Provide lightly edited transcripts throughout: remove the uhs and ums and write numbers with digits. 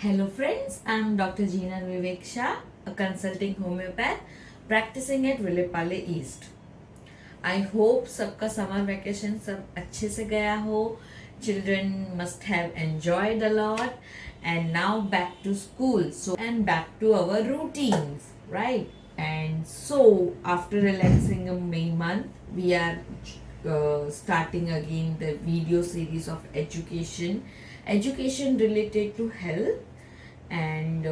Hello friends, I am Dr. Jeena Vivek Shah, a consulting homeopath practicing at Vilepale East. I hope सबका summer vacation सब अच्छे से गया हो. Children must have enjoyed a lot and now back to school. So and back to our routines, right? And so after relaxing a May month, we are starting again the video series of education related to health. And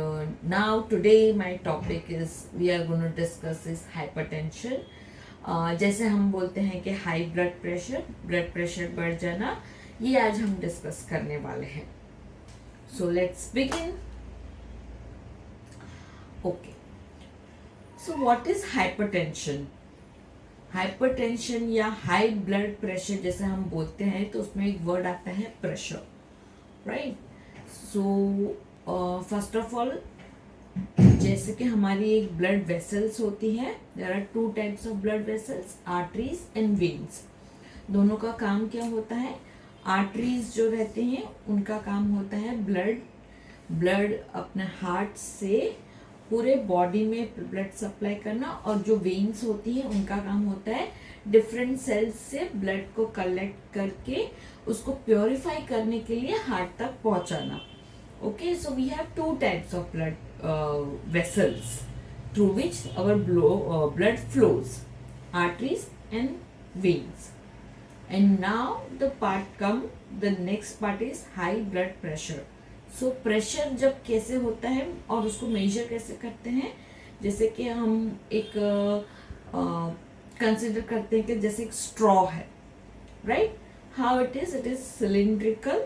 now today my topic is we are going to discuss is hypertension. जैसे हम बोलते हैं कि high blood pressure बढ़ जाना, ये आज हम डिस्कस करने वाले हैं. So let's begin. Okay, so what is hypertension? Hypertension या हाई ब्लड प्रेशर जैसे हम बोलते हैं तो उसमें एक वर्ड आता है pressure, right? So first of all, जैसे कि हमारी एक ब्लड वेसल्स होती है, there are two types of blood vessels, arteries and veins. दोनों का काम क्या होता है? आर्टरीज जो रहते हैं उनका काम होता है ब्लड अपने हार्ट से पूरे बॉडी में ब्लड सप्लाई करना, और जो वेन्स होती है उनका काम होता है डिफरेंट सेल्स से ब्लड को कलेक्ट करके उसको प्योरीफाई करने के लिए हार्ट तक पहुंचाना. Okay, so we have two types of blood vessels through which our blood flows, arteries and veins. And now the next part is high blood pressure. So pressure जब कैसे होता है और उसको measure कैसे करते हैं? जैसे कि हम एक consider करते हैं कि जैसे एक straw है, right? How it is cylindrical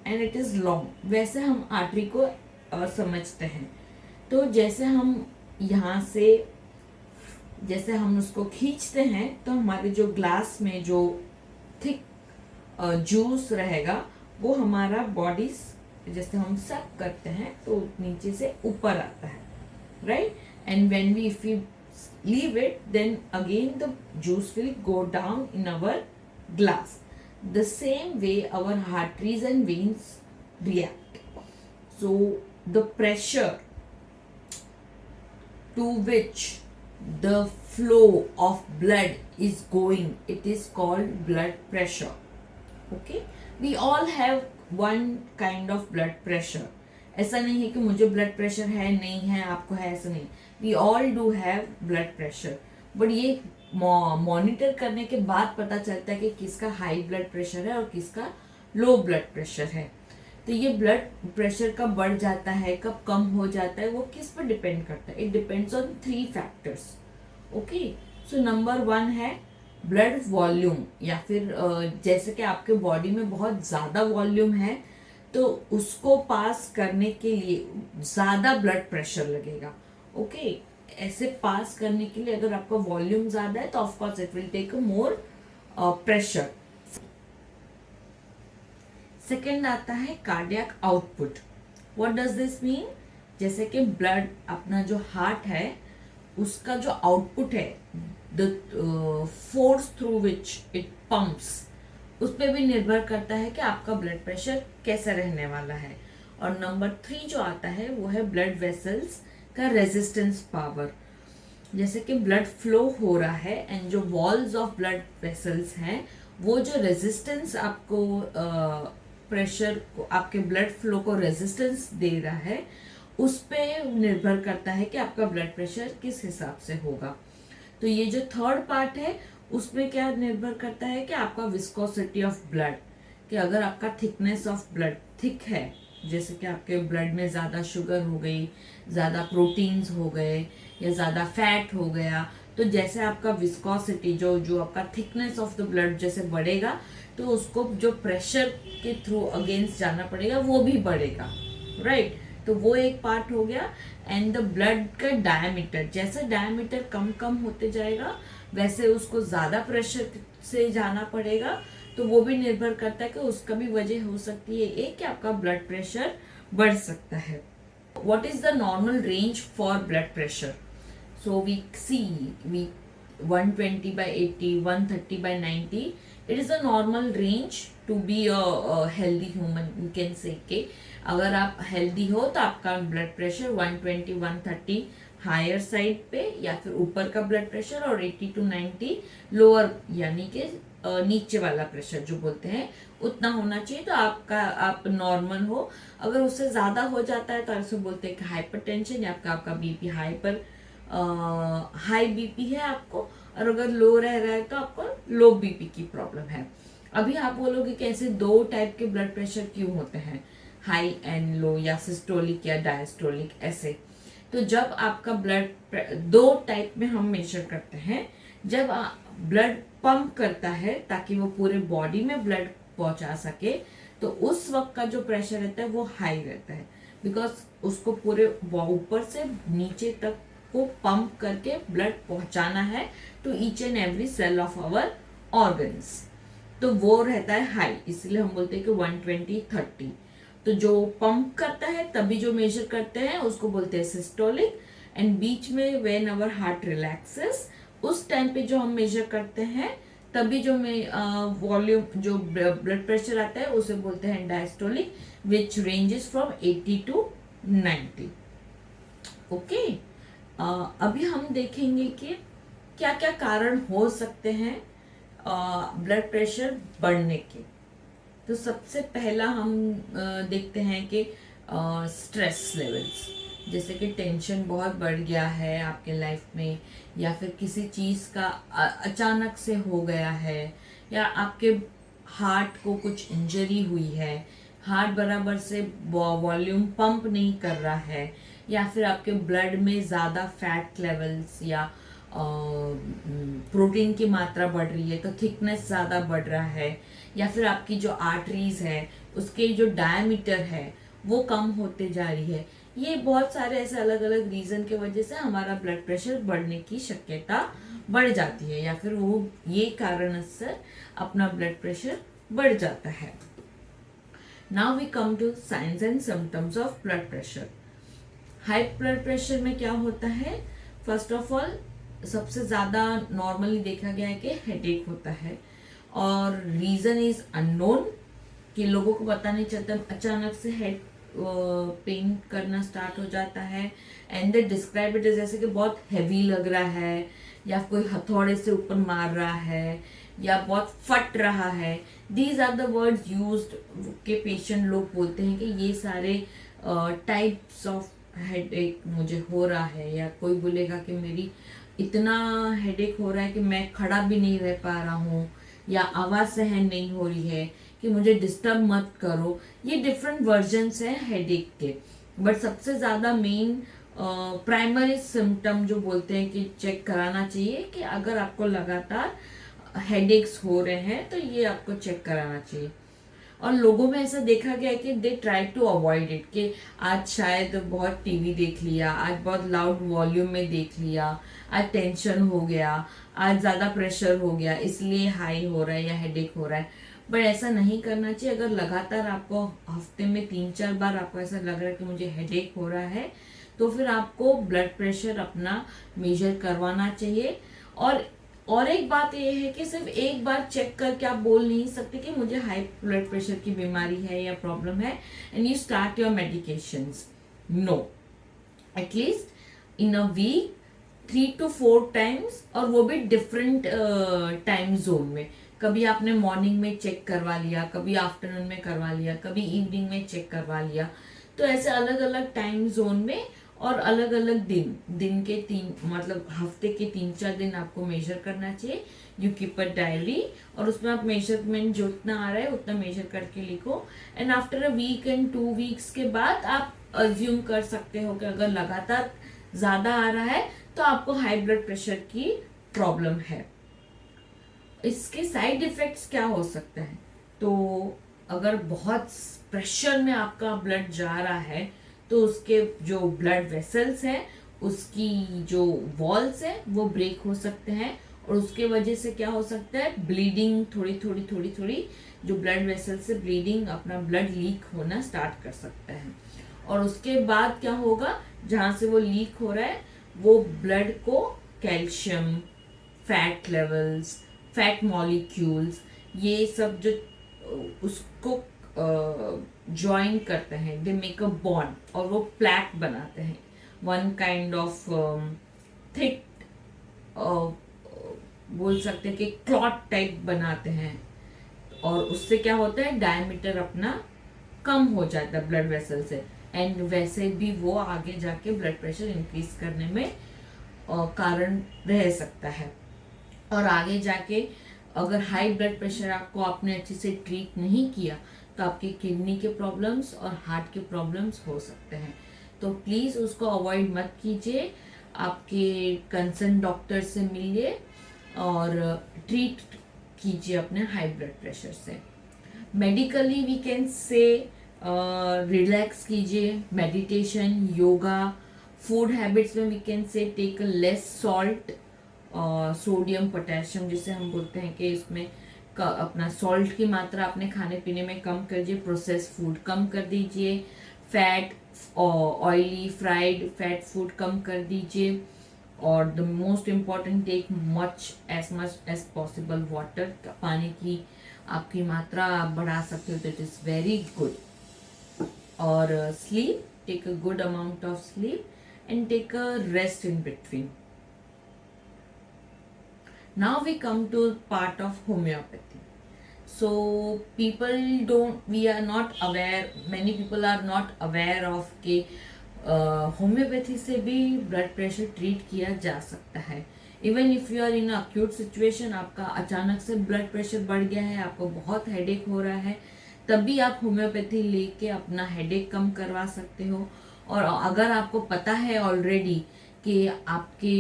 and it is long. वैसे हम आर्टरी को समझते हैं. तो जैसे हम यहाँ से जैसे हम उसको खींचते हैं तो हमारे जो ग्लास में जो थिक जूस रहेगा वो हमारा बॉडी जैसे हम सक करते हैं तो नीचे से ऊपर आता है, right? And when we if you leave it then again the juice will go down in our glass. The same way our arteries and veins react. So the pressure to which the flow of blood is going, it is called blood pressure. Okay, we all have one kind of blood pressure. ऐसा नहीं है कि मुझे blood pressure है, नहीं है, आपको है, ऐसा नहीं. We all do have blood pressure. But ये मॉनिटर करने के बाद पता चलता है कि किसका हाई ब्लड प्रेशर है और किसका लो ब्लड प्रेशर है. तो ये ब्लड प्रेशर कब बढ़ जाता है, कब कम हो जाता है, वो किस पर डिपेंड करता है? It depends on 3 factors. Okay, so number 1 है ब्लड वॉल्यूम, या फिर जैसे कि आपके बॉडी में बहुत ज़्यादा वॉल्यूम है तो उसको पास करने के लिए ज़्यादा ब्लड प्रेशर लगेगा. ओके, ऐसे पास करने के लिए अगर आपका वॉल्यूम ज्यादा है तो of course it will take more pressure. Second आता है cardiac output. What does this mean? जैसे कि ब्लड अपना जो हार्ट है उसका जो आउटपुट है, the force through which it pumps, उस पर भी निर्भर करता है कि आपका ब्लड प्रेशर कैसा रहने वाला है. और नंबर 3 जो आता है वो है ब्लड वेसल्स का रेजिस्टेंस पावर. जैसे कि ब्लड फ्लो हो रहा है एंड जो वॉल्स ऑफ ब्लड वेसल्स हैं वो जो रेजिस्टेंस आपको प्रेशर को, आपके ब्लड फ्लो को रेजिस्टेंस दे रहा है, उस पे निर्भर करता है कि आपका ब्लड प्रेशर किस हिसाब से होगा. तो ये जो थर्ड पार्ट है उसमें क्या निर्भर करता है कि आपका विस्कोसिटी ऑफ ब्लड, कि अगर आपका थिकनेस ऑफ ब्लड थिक है, जैसे कि आपके ब्लड में ज़्यादा शुगर हो गई, ज़्यादा प्रोटीन्स हो गए या ज़्यादा फैट हो गया, तो जैसे आपका विस्कोसिटी जो आपका थिकनेस ऑफ द ब्लड जैसे बढ़ेगा तो उसको जो प्रेशर के थ्रू अगेंस्ट जाना पड़ेगा वो भी बढ़ेगा, राइट? तो वो एक पार्ट हो गया. एंड द ब्लड का डायमीटर, जैसे डायमीटर कम होते जाएगा वैसे उसको ज़्यादा प्रेशर से जाना पड़ेगा. तो वो भी निर्भर करता है कि उसका भी वजह हो सकती है एक कि आपका ब्लड प्रेशर बढ़ सकता है. What is the normal range for blood pressure? So we see 120/80, 130/90 it is a normal range to be a healthy human, you can say के अगर आप हेल्दी हो तो आपका ब्लड प्रेशर 120 130 हायर साइड पे या फिर ऊपर का ब्लड प्रेशर, और 80 to 90 लोअर यानी कि नीचे वाला प्रेशर जो बोलते हैं उतना होना चाहिए, तो आपका आप नॉर्मल हो। अगर उससे ज़्यादा हो जाता है तो ऐसे बोलते हैं कि हाइपरटेंशन, या आपका बीपी हाई बीपी है आपको, और अगर लो रह रहा है तो आपको लो बीपी की प्रॉब्लम है। अभी आप बोलोगे कि ऐसे दो टाइप के ब्लड प्रेशर क्यों होते हैं, हाई एंड लो, या सिस्टोलिक या डायस्टोलिक ऐसे। तो जब आपका ब्लड दो टाइप में हम मेजर करते हैं, जब ब्लड पंप करता है ताकि वो पूरे बॉडी में ब्लड पहुंचा सके, तो उस वक्त का जो प्रेशर रहता है वो हाई रहता है, बिकॉज उसको पूरे ऊपर से नीचे तक को पंप करके ब्लड पहुंचाना है to each and every cell of our organs, तो वो रहता है हाई। इसलिए हम बोलते हैं कि 120/30। तो जो पंप करता है तभी जो मेजर करते हैं उसको बोलते हैं सिस्टोलिक, एंड बीच में व्हेन आवर हार्ट रिलैक्सेस उस टाइम पे जो हम मेजर करते हैं तभी जो वॉल्यूम जो ब्लड प्रेशर आता है उसे बोलते हैं diastolic, which ranges from 80 to 90। Okay, अभी हम देखेंगे कि क्या क्या कारण हो सकते हैं ब्लड प्रेशर बढ़ने के। तो सबसे पहला हम देखते हैं कि स्ट्रेस लेवल्स, जैसे कि टेंशन बहुत बढ़ गया है आपके लाइफ में, या फिर किसी चीज़ का अचानक से हो गया है, या आपके हार्ट को कुछ इंजरी हुई है, हार्ट बराबर से वॉल्यूम पंप नहीं कर रहा है, या फिर आपके ब्लड में ज़्यादा फैट लेवल्स या प्रोटीन की मात्रा बढ़ रही है तो थिकनेस ज़्यादा बढ़ रहा है, या फिर आपकी जो आर्टरीज है उसके जो डायमीटर है वो कम होते जा रही है। ये बहुत सारे ऐसे अलग अलग रीज़न के वजह से हमारा ब्लड प्रेशर बढ़ने की शक्यता बढ़ जाती है, या फिर वो ये कारण से अपना ब्लड प्रेशर बढ़ जाता है। Now we come to science and symptoms of blood pressure. High blood pressure में क्या होता है, फर्स्ट ऑफ ऑल सबसे ज़्यादा नॉर्मली देखा गया है कि हेडेक होता है, और रीज़न इज अननोन, कि लोगों को पता नहीं चलता, अचानक से हेड पेन करना स्टार्ट हो जाता है, एंड दे डिस्क्राइब इट जैसे कि बहुत हैवी लग रहा है, या कोई हथौड़े से ऊपर मार रहा है, या बहुत फट रहा है। These are the words used के पेशेंट लोग बोलते हैं कि ये सारे टाइप्स ऑफ हेडेक मुझे हो रहा है, या कोई बोलेगा कि मेरी इतना हेडेक हो रहा है कि मैं खड़ा भी नहीं रह पा रहा हूँ, या आवाज़ सहन नहीं हो रही है, कि मुझे डिस्टर्ब मत करो। ये डिफरेंट वर्जन्स हैं हेडेक के, बट सबसे ज़्यादा मेन प्राइमरी सिम्टम जो बोलते हैं कि चेक कराना चाहिए, कि अगर आपको लगातार हेडेक्स हो रहे हैं तो ये आपको चेक कराना चाहिए। और लोगों में ऐसा देखा गया है कि they try to avoid it, कि आज शायद बहुत टीवी देख लिया, आज बहुत लाउड वॉल्यूम में देख लिया, आज टेंशन हो गया, आज ज़्यादा प्रेशर हो गया इसलिए हाई हो रहा है या हेडेक हो रहा है। बट ऐसा नहीं करना चाहिए। अगर लगातार आपको हफ्ते में 3-4 बार आपको ऐसा लग रहा है कि मुझे हेडेक हो रहा है, तो फिर आपको ब्लड प्रेशर अपना मेजर करवाना चाहिए। और एक बात यह है कि सिर्फ एक बार चेक करके आप बोल नहीं सकते कि मुझे हाई ब्लड प्रेशर की बीमारी है या प्रॉब्लम है and you start your medications. No, at least in a week 3 to 4 times, और वो भी डिफरेंट टाइम जोन में। कभी आपने मॉर्निंग में चेक करवा लिया, कभी आफ्टरनून में करवा लिया, कभी इवनिंग में चेक करवा लिया। तो ऐसे अलग अलग टाइम जोन में और अलग अलग दिन के मतलब हफ्ते के 3-4 दिन आपको मेजर करना चाहिए। यू कीप अ डायरी, और उसमें आप मेजरमेंट जो उतना आ रहा है उतना मेजर करके लिखो, and after a week and 2 weeks के बाद आप अज्यूम कर सकते हो कि अगर लगातार ज़्यादा आ रहा है तो आपको हाई ब्लड प्रेशर की प्रॉब्लम है। इसके साइड इफ़ेक्ट्स क्या हो सकते हैं, तो अगर बहुत प्रेशर में आपका ब्लड जा रहा है तो उसके जो ब्लड वेसल्स हैं उसकी जो वॉल्स हैं वो ब्रेक हो सकते हैं, और उसके वजह से क्या हो सकता है, ब्लीडिंग थोड़ी जो ब्लड वेसल से ब्लीडिंग अपना ब्लड लीक होना स्टार्ट कर सकता है। और उसके बाद क्या होगा, जहाँ से वो लीक हो रहा है वो ब्लड को calcium, fat levels, fat molecules, ये सब जो उसको ज्वाइन करते हैं, दे मेक अ बॉन्ड और वो प्लैक बनाते हैं, वन काइंड ऑफ थिक, बोल सकते हैं कि क्लॉट टाइप बनाते हैं, और उससे क्या होता है, डायमीटर अपना कम हो जाता है ब्लड वेसल से, एंड वैसे भी वो आगे जाके ब्लड प्रेशर इंक्रीज करने में कारण रह सकता है। और आगे जाके अगर हाई ब्लड प्रेशर आपको आपने अच्छे से ट्रीट नहीं किया तो आपके किडनी के प्रॉब्लम्स और हार्ट के प्रॉब्लम्स हो सकते हैं। तो प्लीज़ उसको अवॉइड मत कीजिए, आपके कंसर्न डॉक्टर से मिलिए और ट्रीट कीजिए अपने हाई ब्लड प्रेशर से। Medically we can say relax कीजिए, मेडिटेशन, योगा, फूड हैबिट्स में we can say take less salt, sodium potassium जिसे हम बोलते हैं कि इसमें अपना सॉल्ट की मात्रा अपने खाने पीने में कम करिए, प्रोसेस फूड कम कर दीजिए, fat oily fried fat food कम कर दीजिए, और the most important take much as possible water, पानी की आपकी मात्रा आप बढ़ा सकते हो, दैट इज वेरी गुड। और sleep, take a good amount of sleep and take a rest in between. Now we come to part of homeopathy. So we are not aware, many people are not aware of कि homeopathy से भी blood pressure treat किया जा सकता है। Even if you are in acute situation, आपका अचानक से ब्लड प्रेशर बढ़ गया है, आपको बहुत हेडेक हो रहा है, तभी आप होम्योपैथी लेके अपना हेडेक कम करवा सकते हो। और अगर आपको पता है ऑलरेडी कि आपके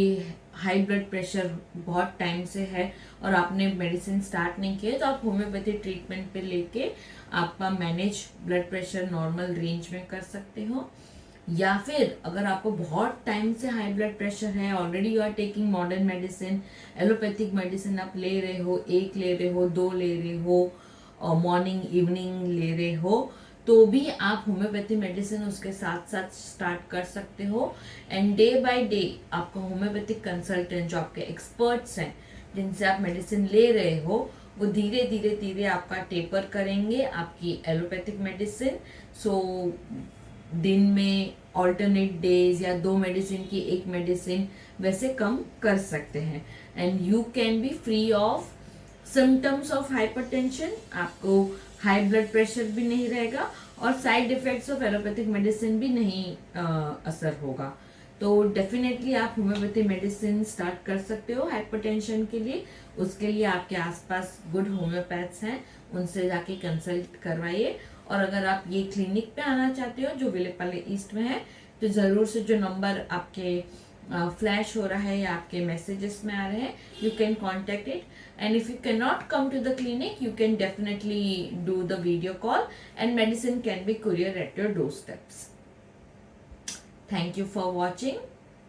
हाई ब्लड प्रेशर बहुत टाइम से है और आपने मेडिसिन स्टार्ट नहीं किए, तो आप होम्योपैथी ट्रीटमेंट पे लेके आपका manage blood pressure normal range में कर सकते हो। या फिर अगर आपको बहुत टाइम से हाई ब्लड प्रेशर है, already you are taking modern medicine, allopathic medicine आप ले रहे हो, एक ले रहे हो, दो ले रहे हो, और मॉर्निंग इवनिंग ले रहे हो, तो भी आप होम्योपैथी मेडिसिन उसके साथ साथ स्टार्ट कर सकते हो। एंड डे बाय डे आपका होम्योपैथिक कंसल्टेंट जो आपके एक्सपर्ट्स हैं जिनसे आप मेडिसिन ले रहे हो, वो धीरे धीरे धीरे आपका टेपर करेंगे आपकी एलोपैथिक मेडिसिन। सो दिन में ऑल्टरनेट डेज या 2 मेडिसिन की 1 मेडिसिन वैसे कम कर सकते हैं, and you can be free of symptoms of hypertension. आपको हाई ब्लड प्रेशर भी नहीं रहेगा और side effects of allopathic medicine भी नहीं असर होगा। तो डेफिनेटली आप होम्योपैथी मेडिसिन स्टार्ट कर सकते हो हाइपरटेंशन के लिए। उसके लिए आपके आसपास गुड होम्योपैथ्स हैं, उनसे जाके कंसल्ट करवाइए। और अगर आप ये क्लिनिक पे आना चाहते हो जो विलेपाले ईस्ट में है, तो ज़रूर से जो नंबर आपके फ्लैश हो रहा है या आपके मैसेजेस में आ रहे हैं, you can contact it. And if you cannot come to the clinic, you can definitely do the video call and medicine can be courier at your doorsteps. Thank you for watching.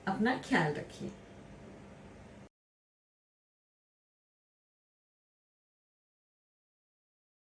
अपना ख्याल रखिए।